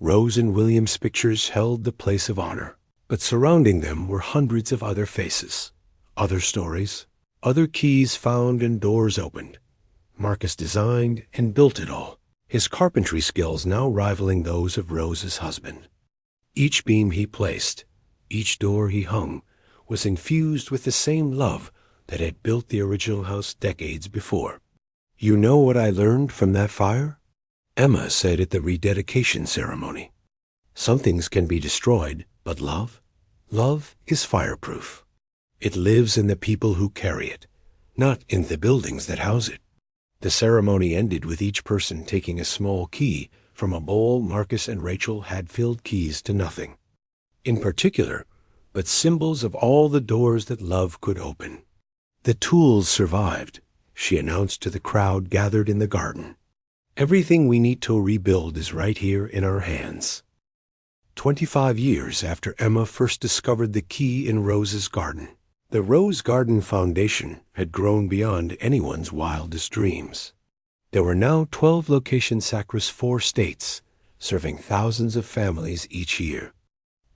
Rose and William's pictures held the place of honor, but surrounding them were hundreds of other faces, other stories, other keys found and doors opened. Marcus designed and built it all, his carpentry skills now rivaling those of Rose's husband. Each beam he placed, each door he hung, was infused with the same love that had built the original house decades before. You know what I learned from that fire? Emma said at the rededication ceremony, "Some things can be destroyed, but love is fireproof. It lives in the people who carry it, not in the buildings that house it." The ceremony ended with each person taking a small key from a bowl Marcus and Rachel had filled keys to nothing in particular, but symbols of all the doors that love could open. "The tools survived," she announced to the crowd gathered in the garden. "Everything we need to rebuild is right here in our hands." 25 years after Emma first discovered the key in Rose's garden, the Rose Garden Foundation had grown beyond anyone's wildest dreams. There were now 12 locations across 4 states, serving thousands of families each year.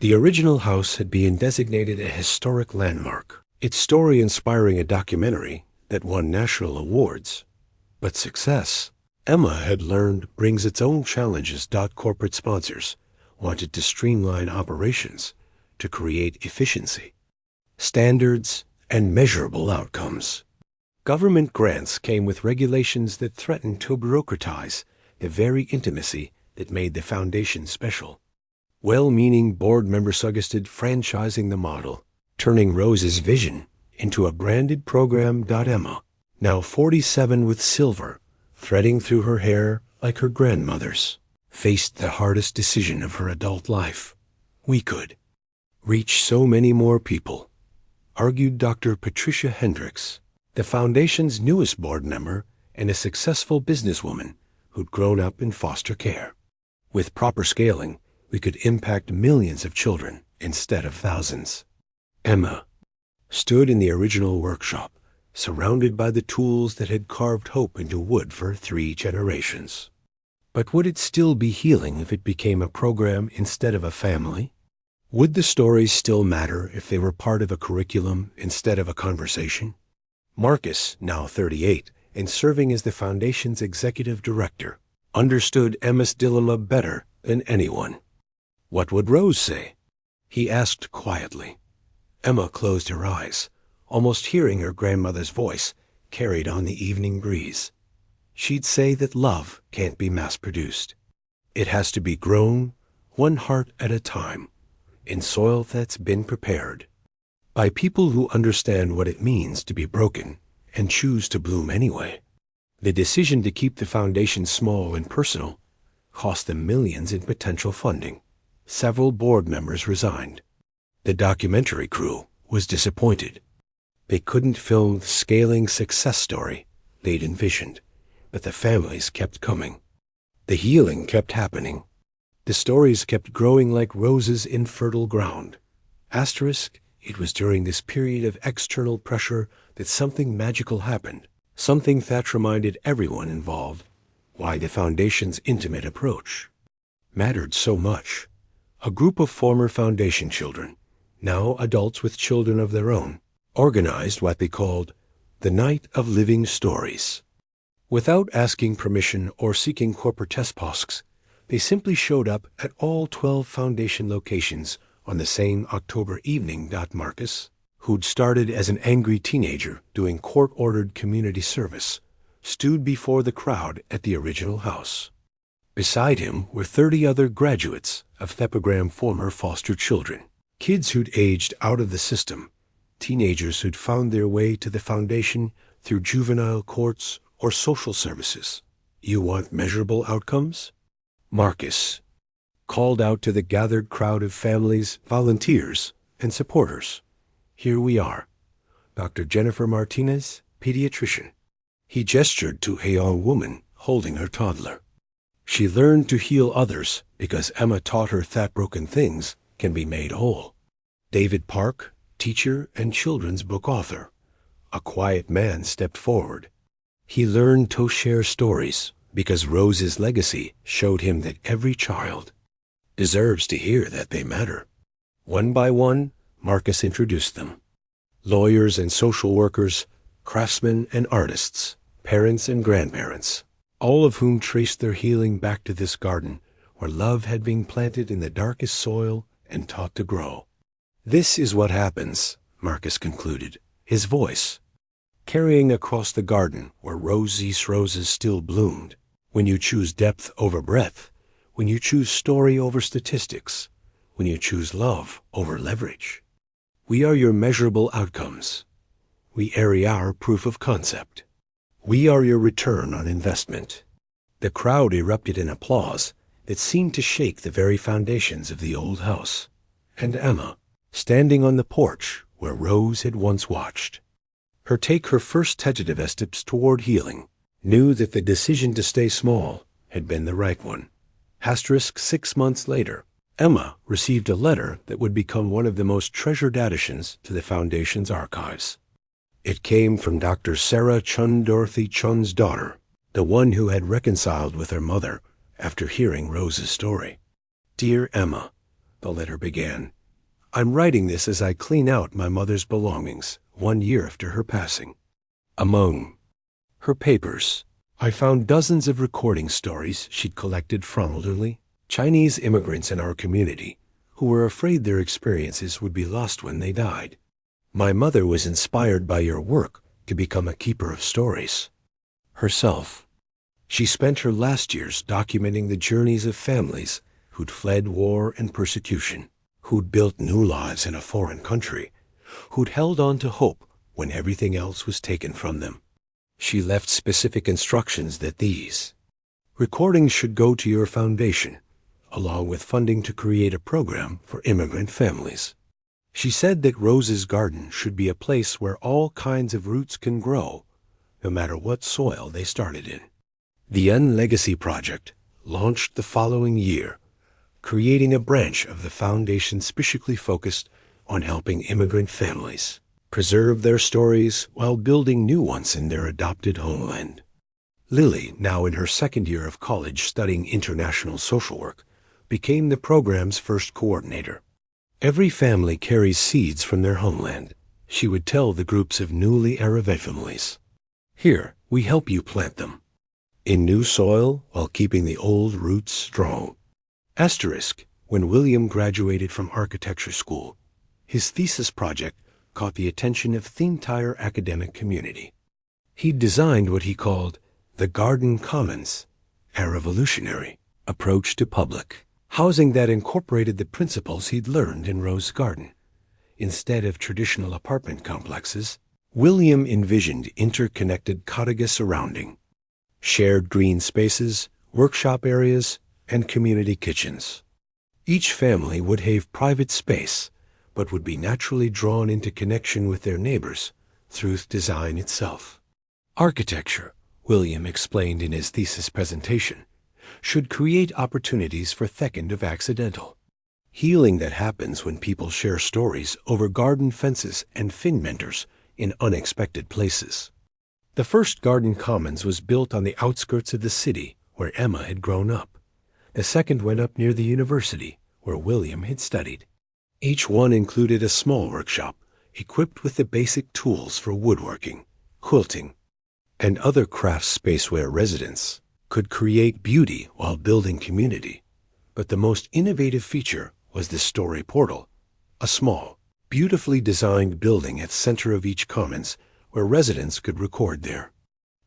The original house had been designated a historic landmark, its story inspiring a documentary that won national awards. But success, Emma had learned, brings its own challenges. Corporate sponsors wanted to streamline operations to create efficiency, standards, and measurable outcomes. Government grants came with regulations that threatened to bureaucratize the very intimacy that made the foundation special. Well-meaning board members suggested franchising the model, turning Rose's vision into a branded program. Emma, now 47 with silver threading through her hair like her grandmother's, faced the hardest decision of her adult life. "We could reach so many more people," argued Dr. Patricia Hendricks, the foundation's newest board member and a successful businesswoman who'd grown up in foster care. "With proper scaling, we could impact millions of children instead of thousands." Emma stood in the original workshop, surrounded by the tools that had carved hope into wood for 3 generations. But would it still be healing if it became a program instead of a family? Would the stories still matter if they were part of a curriculum instead of a conversation? Marcus, now 38, and serving as the Foundation's executive director, understood Emma's dilemma better than anyone. What would Rose say? He asked quietly. Emma closed her eyes, almost hearing her grandmother's voice carried on the evening breeze. She'd say that love can't be mass-produced. It has to be grown, one heart at a time, in soil that's been prepared, by people who understand what it means to be broken and choose to bloom anyway. The decision to keep the Foundation small and personal cost them millions in potential funding. Several board members resigned. The documentary crew was disappointed. They couldn't film the scaling success story they'd envisioned, but the families kept coming. The healing kept happening. The stories kept growing like roses in fertile ground. Asterisk, it was during this period of external pressure that something magical happened, something that reminded everyone involved why the Foundation's intimate approach mattered so much. A group of former Foundation children, now adults with children of their own, organized what they called the Night of Living Stories. Without asking permission or seeking corporate testposks, they simply showed up at all 12 Foundation locations on the same October evening. Marcus, who'd started as an angry teenager doing court-ordered community service, stood before the crowd at the original house. Beside him were 30 other graduates of Thepogram former foster children, kids who'd aged out of the system, teenagers who'd found their way to the Foundation through juvenile courts or social services. You want measurable outcomes? Marcus called out to the gathered crowd of families, volunteers, and supporters. Here we are. Dr. Jennifer Martinez, pediatrician. He gestured to a young woman holding her toddler. She learned to heal others because Emma taught her that broken things can be made whole. David Park, teacher and children's book author, a quiet man, stepped forward. He learned to share stories because Rose's legacy showed him that every child deserves to hear that they matter. One by one, Marcus introduced them. Lawyers and social workers, craftsmen and artists, parents and grandparents, all of whom traced their healing back to this garden where love had been planted in the darkest soil and taught to grow. This is what happens, Marcus concluded, his voice carrying across the garden where roses still bloomed, when you choose depth over breadth, when you choose story over statistics, when you choose love over leverage. We are your measurable outcomes. We are your proof of concept. We are your return on investment. The crowd erupted in applause that seemed to shake the very foundations of the old house. And Emma, standing on the porch where Rose had once watched, her first tentative steps toward healing, knew that the decision to stay small had been the right one. 6 months later, Emma received a letter that would become one of the most treasured additions to the Foundation's archives. It came from Dr. Sarah Chun Dorothy Chun's daughter, the one who had reconciled with her mother after hearing Rose's story. Dear Emma, the letter began, I'm writing this as I clean out my mother's belongings 1 year after her passing. Among her papers, I found dozens of recording stories she'd collected from elderly Chinese immigrants in our community who were afraid their experiences would be lost when they died. My mother was inspired by your work to become a keeper of stories. Herself, she spent her last years documenting the journeys of families who'd fled war and persecution, who'd built new lives in a foreign country, who'd held on to hope when everything else was taken from them. She left specific instructions that these recordings should go to your foundation, along with funding to create a program for immigrant families. She said that Rose's garden should be a place where all kinds of roots can grow, no matter what soil they started in. The Legacy Project launched the following year, creating a branch of the Foundation specifically focused on helping immigrant families. preserve their stories while building new ones in their adopted homeland. Lily, now in her second year of college studying international social work, became the program's first coordinator. Every family carries seeds from their homeland, she would tell the groups of newly arrived families. Here, we help you plant them in new soil while keeping the old roots strong. Asterisk, when William graduated from architecture school, his thesis project caught the attention of the entire academic community. He designed what he called the Garden Commons, a revolutionary approach to public housing that incorporated the principles he'd learned in Rose Garden. Instead of traditional apartment complexes, William envisioned interconnected contiguous surrounding, shared green spaces, workshop areas, and community kitchens. Each family would have private space, but would be naturally drawn into connection with their neighbors through design itself. Architecture, William explained in his thesis presentation, should create opportunities for second of accidental healing that happens when people share stories over garden fences and fin mentors in unexpected places. The first Garden Commons was built on the outskirts of the city where Emma had grown up. The second went up near the university where William had studied. Each one included a small workshop equipped with the basic tools for woodworking, quilting, and other craft space where residents could create beauty while building community. But the most innovative feature was the story portal, a small, beautifully designed building at the center of each commons where residents could record their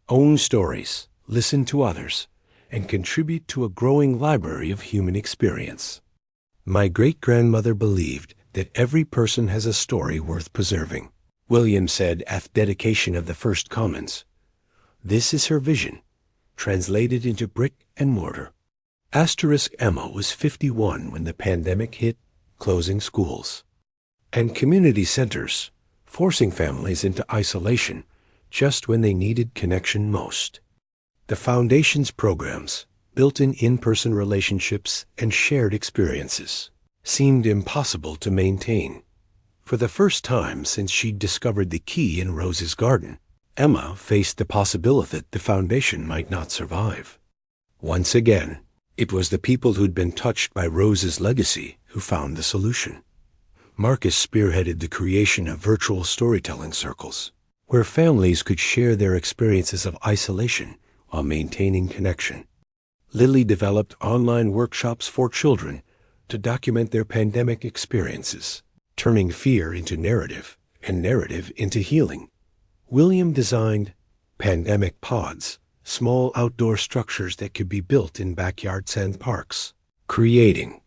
own stories, listen to others, and contribute to a growing library of human experience. My great-grandmother believed that every person has a story worth preserving, William said at the dedication of the first commons. This is her vision, translated into brick and mortar. Asterisk Emma was 51 when the pandemic hit, closing schools and community centers, forcing families into isolation just when they needed connection most. The Foundation's programs, built in-person relationships and shared experiences, seemed impossible to maintain. For the first time since she'd discovered the key in Rose's garden, Emma faced the possibility that the Foundation might not survive. Once again, it was the people who'd been touched by Rose's legacy who found the solution. Marcus spearheaded the creation of virtual storytelling circles, where families could share their experiences of isolation while maintaining connection. Lily developed online workshops for children to document their pandemic experiences, turning fear into narrative and narrative into healing. William designed pandemic pods, small outdoor structures that could be built in backyards and parks, creating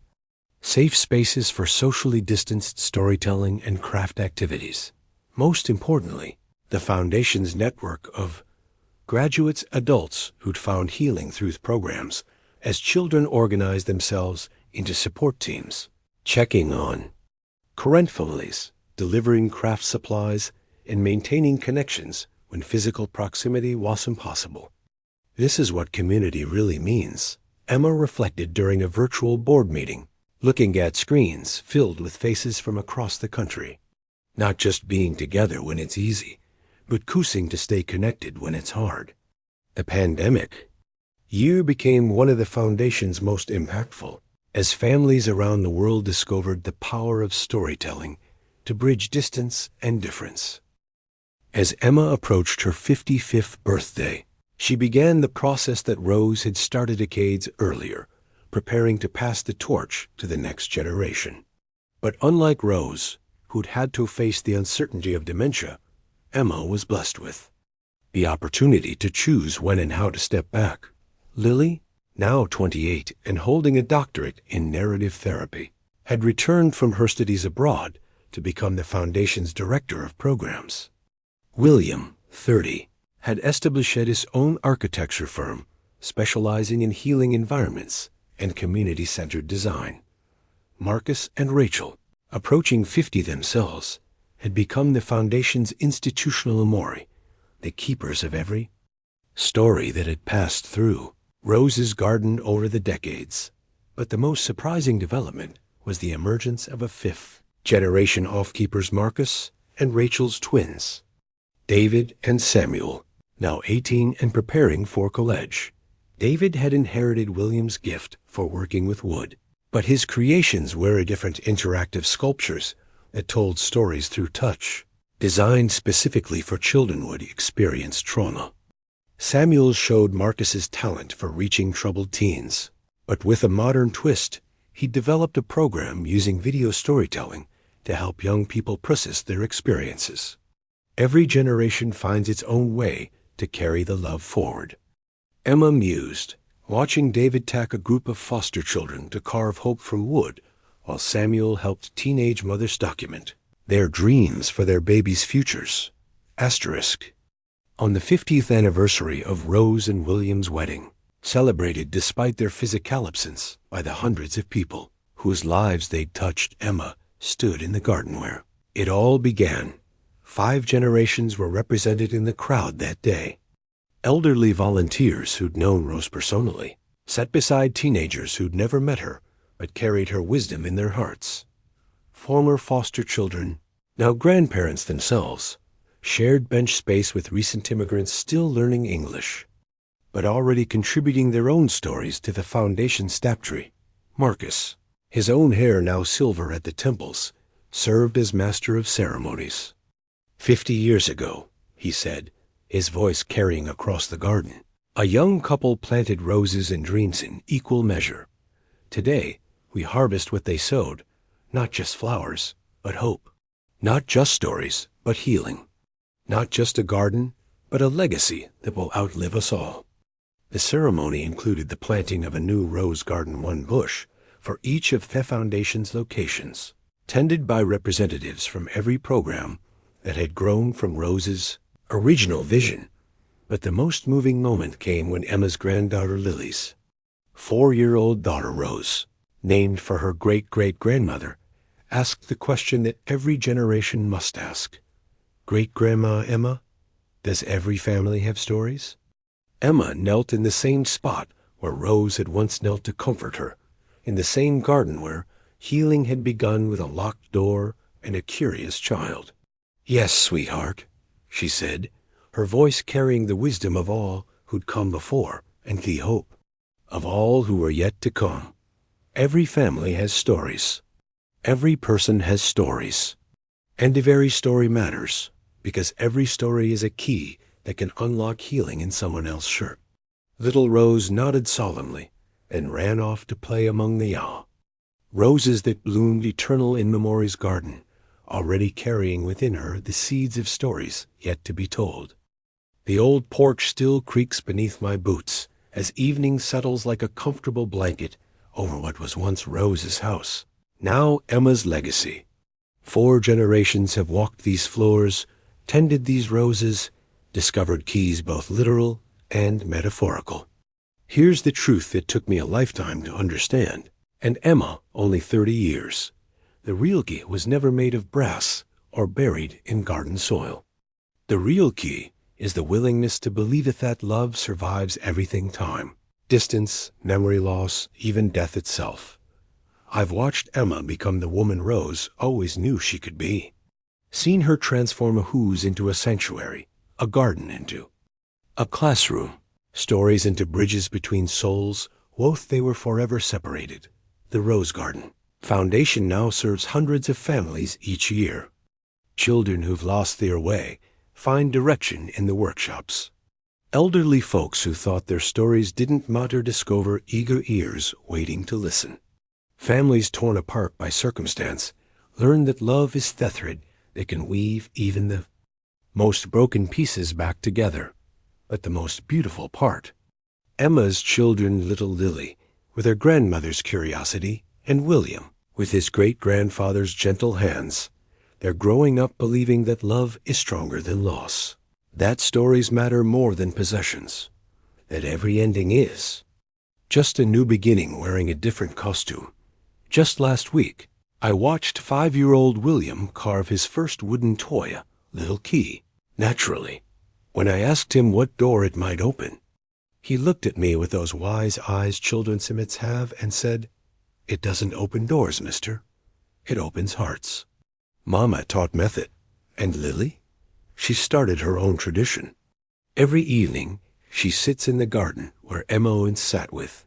safe spaces for socially distanced storytelling and craft activities. Most importantly, the Foundation's network of graduates, adults who'd found healing through programs as children organized themselves into support teams, checking on current families, delivering craft supplies, and maintaining connections when physical proximity wasn't possible. This is what community really means, Emma reflected during a virtual board meeting, looking at screens filled with faces from across the country. Not just being together when it's easy, but choosing to stay connected when it's hard. The pandemic year became one of the Foundation's most impactful, as families around the world discovered the power of storytelling to bridge distance and difference. As Emma approached her 55th birthday, she began the process that Rose had started decades earlier, preparing to pass the torch to the next generation. But unlike Rose, who'd had to face the uncertainty of dementia, Emma was blessed with the opportunity to choose when and how to step back. Lily, now 28 and holding a doctorate in narrative therapy, had returned from her studies abroad to become the Foundation's director of programs. William, 30, had established his own architecture firm specializing in healing environments and community-centered design. Marcus and Rachel, approaching 50 themselves, had become the Foundation's institutional amori, the keepers of every story that had passed through Rose's garden over the decades. But the most surprising development was the emergence of a fifth-generation offkeepers, Marcus and Rachel's twins, David and Samuel, now 18 and preparing for college. David had inherited William's gift for working with wood, but his creations were different interactive sculptures that told stories through touch, designed specifically for children who had experienced trauma. Samuel showed Marcus's talent for reaching troubled teens, but with a modern twist, he developed a program using video storytelling to help young people process their experiences. Every generation finds its own way to carry the love forward. Emma mused, watching David tack a group of foster children to carve hope from wood, while Samuel helped teenage mothers document their dreams for their babies' futures. Asterisk. On the 50th anniversary of Rose and William's wedding, celebrated despite their physical absence by the hundreds of people whose lives they'd touched, Emma stood in the garden where it all began. 5 generations were represented in the crowd that day. Elderly volunteers who'd known Rose personally sat beside teenagers who'd never met her but carried her wisdom in their hearts. Former foster children, now grandparents themselves, shared bench space with recent immigrants still learning English, but already contributing their own stories to the foundation's tapestry. Marcus, his own hair now silver at the temples, served as master of ceremonies. 50 years ago, he said, his voice carrying across the garden, a young couple planted roses and dreams in equal measure. Today, we harvest what they sowed, not just flowers, but hope. Not just stories, but healing. Not just a garden, but a legacy that will outlive us all. The ceremony included the planting of a new rose garden, one bush, for each of the Foundation's locations, tended by representatives from every program that had grown from Rose's original vision. But the most moving moment came when Emma's granddaughter Lily's 4-year-old daughter Rose, named for her great-great-grandmother, asked the question that every generation must ask. Great-Grandma Emma, does every family have stories? Emma knelt in the same spot where Rose had once knelt to comfort her, in the same garden where healing had begun with a locked door and a curious child. Yes, sweetheart, she said, her voice carrying the wisdom of all who'd come before and the hope of all who were yet to come. Every family has stories. Every person has stories. And every story matters, because every story is a key that can unlock healing in someone else's shirt. Little Rose nodded solemnly and ran off to play among the roses that bloomed eternal in Memory's garden, already carrying within her the seeds of stories yet to be told. The old porch still creaks beneath my boots as evening settles like a comfortable blanket over what was once Rose's house, now Emma's legacy. 4 generations have walked these floors, tended these roses, discovered keys both literal and metaphorical. Here's the truth that took me a lifetime to understand, and Emma only 30 years. The real key was never made of brass or buried in garden soil. The real key is the willingness to believe that love survives everything: time, distance, memory loss, even death itself. I've watched Emma become the woman Rose always knew she could be. Seen her transform a house into a sanctuary, a garden into a classroom, stories into bridges between souls, both they were forever separated. The Rose Garden Foundation now serves hundreds of families each year. Children who've lost their way find direction in the workshops. Elderly folks who thought their stories didn't matter discover eager ears waiting to listen. Families torn apart by circumstance learn that love is the thread that can weave even the most broken pieces back together. But the most beautiful part, Emma's children, little Lily, with her grandmother's curiosity, and William, with his great-grandfather's gentle hands, they're growing up believing that love is stronger than loss, that stories matter more than possessions, that every ending is just a new beginning wearing a different costume. Just last week, I watched 5-year-old William carve his first wooden toy, little key. Naturally, when I asked him what door it might open, he looked at me with those wise eyes children sometimes have and said, "It doesn't open doors, mister. It opens hearts." Mama taught method, And Lily? She started her own tradition. Every evening, she sits in the garden where Emma once sat with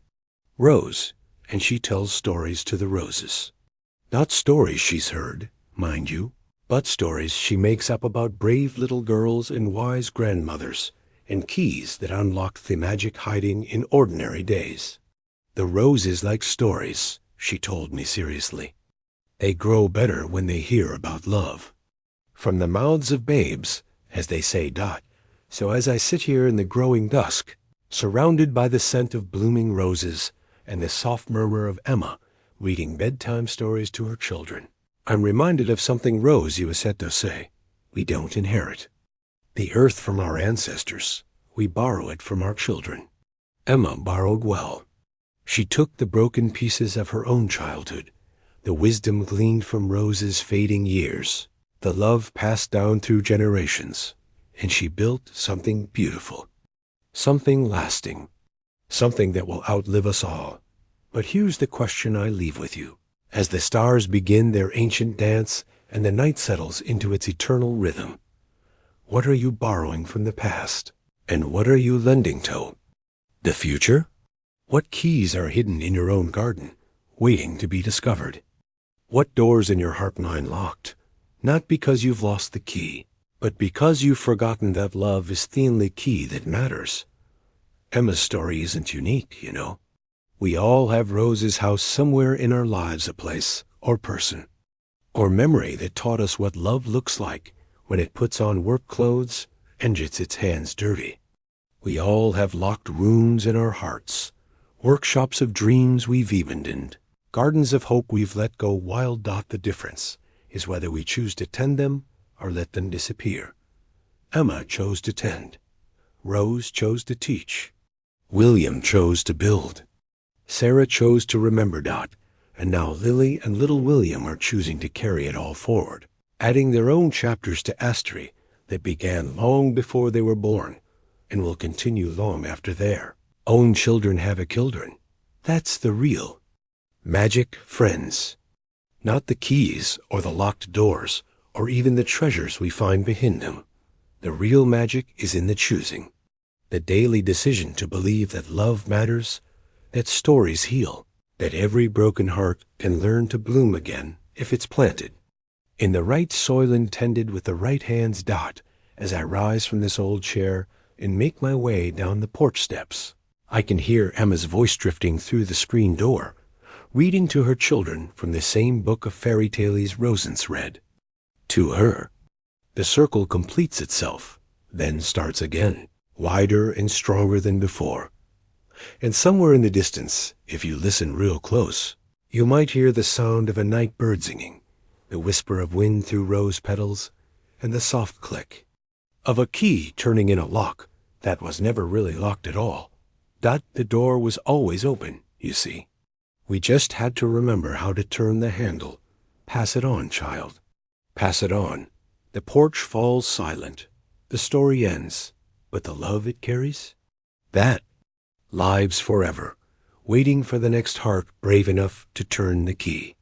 Rose, and she tells stories to the roses. Not stories she's heard, mind you, but stories she makes up about brave little girls and wise grandmothers, and keys that unlock the magic hiding in ordinary days. The roses like stories, she told me seriously. They grow better when they hear about love. From the mouths of babes, as they say, Dot. So as I sit here in the growing dusk, surrounded by the scent of blooming roses and the soft murmur of Emma reading bedtime stories to her children, I'm reminded of something Rose used to say. We don't inherit the earth from our ancestors. We borrow it from our children. Emma borrowed well. She took the broken pieces of her own childhood, the wisdom gleaned from Rose's fading years, the love passed down through generations, and she built something beautiful, something lasting, something that will outlive us all. But here's the question I leave with you. As the stars begin their ancient dance and the night settles into its eternal rhythm, what are you borrowing from the past? And what are you lending to the future? What keys are hidden in your own garden, waiting to be discovered? What doors in your heart lie locked, not because you've lost the key, but because you've forgotten that love is the only key that matters? Emma's story isn't unique, you know. We all have Rose's house somewhere in our lives, a place, or person, or memory that taught us what love looks like when it puts on work clothes and gets its hands dirty. We all have locked rooms in our hearts, workshops of dreams we've abandoned, gardens of hope we've let go. Wild Dot, the difference is whether we choose to tend them or let them disappear. Emma chose to tend. Rose chose to teach. William chose to build. Sarah chose to remember, Dot, and now Lily and little William are choosing to carry it all forward, adding their own chapters to Astory that began long before they were born and will continue long after their own children have a children. That's the real magic, friends. Not the keys or the locked doors or even the treasures we find behind them. The real magic is in the choosing, the daily decision to believe that love matters, that stories heal, that every broken heart can learn to bloom again if it's planted in the right soil and tended with the right hands. Dot, as I rise from this old chair and make my way down the porch steps, I can hear Emma's voice drifting through the screen door, reading to her children from the same book of fairy tales Rosens read. To her, the circle completes itself, then starts again, wider and stronger than before. And somewhere in the distance, if you listen real close, you might hear the sound of a night bird singing, the whisper of wind through rose petals, and the soft click of a key turning in a lock that was never really locked at all. Dot, the door was always open, you see. We just had to remember how to turn the handle. Pass it on, child. Pass it on. The porch falls silent. The story ends. But the love it carries? That lives forever, waiting for the next heart brave enough to turn the key.